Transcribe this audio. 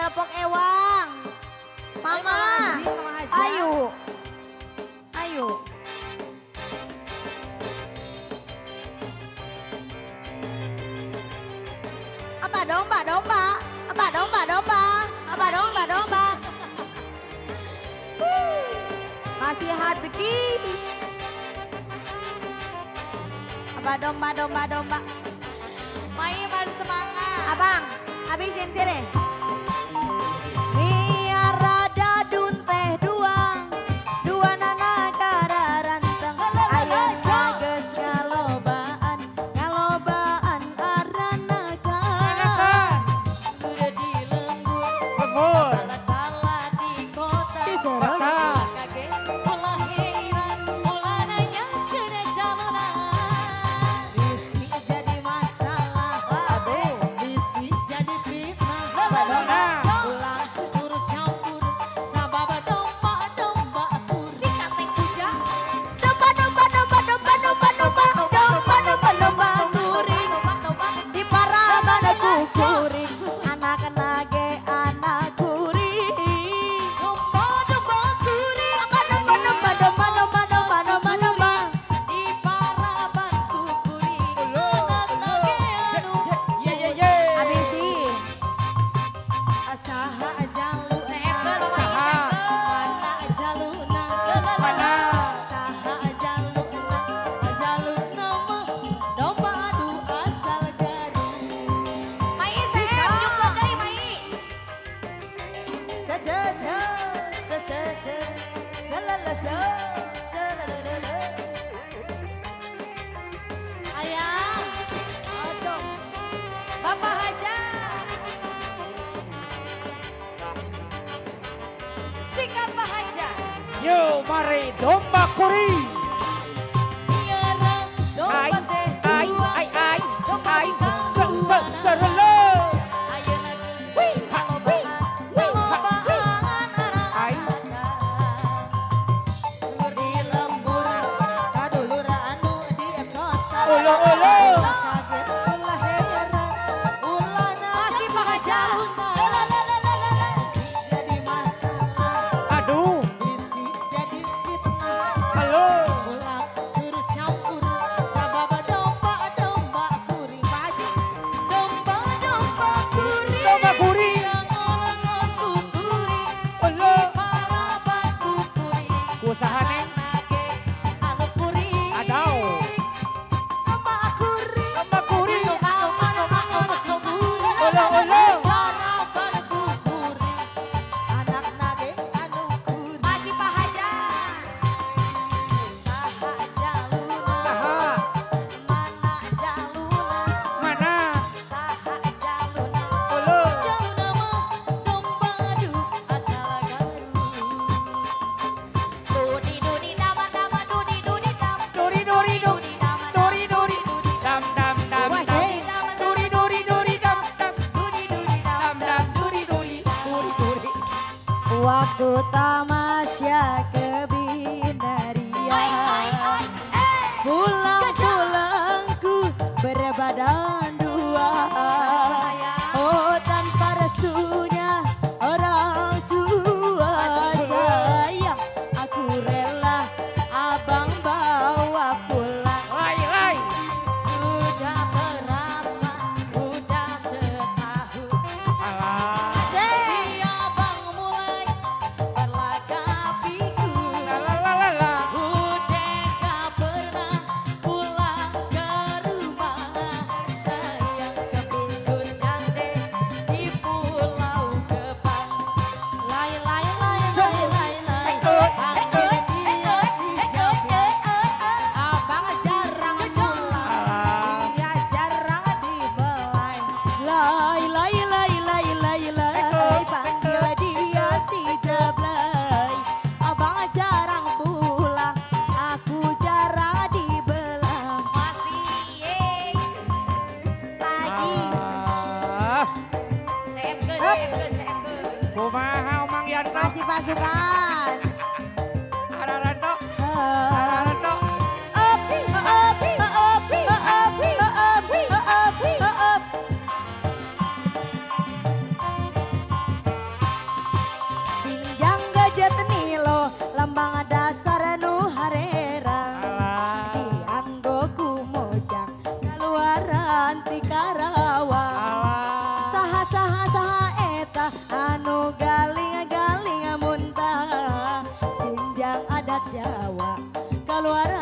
telepok ewang. Mama, ayo. Ayo. Apa domba, domba? Apa domba, domba? Apa domba, domba? Masih hati. Apa domba, domba, domba? Mai masih semangat. Abang, habisin sini. Biar rada dun teh dua nana kada ranteng. Ayo nages ngalobaan arana kan. Udah di lembur, Lembur. kala di kota. Di Serang. Kota. Kaget, ulah heran, ulah nanya kena jalanan. Bisi jadi masalah, bisi jadi fitnah. Nah. Ulah turut campur, sabab domba aku. Sikat teh puja. Domba, domba, domba, domba, domba, domba, domba, domba, domba, kuring. Di paraman kuring, anak nage anak kuring. Domba kuring. Domba, domba, domba, domba, domba, domba, domba, domba. Di paraban kuring. Anak nageanu. Ye ye ye. Habisi. Asaha jalu, Seker, Saha. mana jaluna, Mana? saha jaluna, jaluna mah domba adu asal gaduh. Mai sehat juga deui Mai. Jajaja, Se. selalasa, ayang, aduh, Bapak Haja. Sikat Pak Haja. Yo mari domba kuri. Biarang Ai domba teh ai dua. ai ai Domba ai bintang se dua. serele. Ayeuna geus Wih, ha, wih, wih, ha, wih. Ai. Lembur di lembur. kadulura anu di kota. Ulo ulo. Kaget ulah heran, ulah Masih Pak Haja. jadi masalah, Aduh. bisi jadi fitnah. Halo. Ulah turut campur, sabab domba kuring. Pak Haji, Domba kuring. Domba kuri. Yang orang aku kuring. Ulo. Paraban kuring. Usahane Nage anu kuring. adau. domba kuring. Domba kuri. Ulo ulo. Paraban kuring, anak nage anu kuring. Masih Pak Haja. Saha jaluna. Saha. Mana jaluna. Mana? Saha jaluna. Ulo. Jaluna mah domba adu asal gaduh. Dudi dama dudi dam. Duri duri duri. dama Duri duri. Dam dam dam Wah, dam. sih. Duri duri duri dam dam. Dudi Dam dam duri duri. Duri duri. Waktu tamasya ke Binaria, pulang-pulangku berbadan dua. Oh tanpa restunya orang tua sayang, aku rela abang bawa pulang. Lai lai. Udah terasa, udah setahun. Alah. Si abang mulai berlagak pikun. Lalalala. Udah gak pernah pulang ke rumah. Sayang kepincut jande di Pulau Gebang. Lai lai lai lai lai lai. Panggil dia si Jablang. Abang jarang pulang. Dia jarang dibelai. Lai lai lai lai lai lai. Panggil dia si Jablay. Abang jarang pulang, aku jarang dibelah. Masih Lagi Ah. Seemke. Kumaha Mang Yanto? masih pasukan. Araranto. Ah. Araranto. Up, up, up, up, up, up, up. luar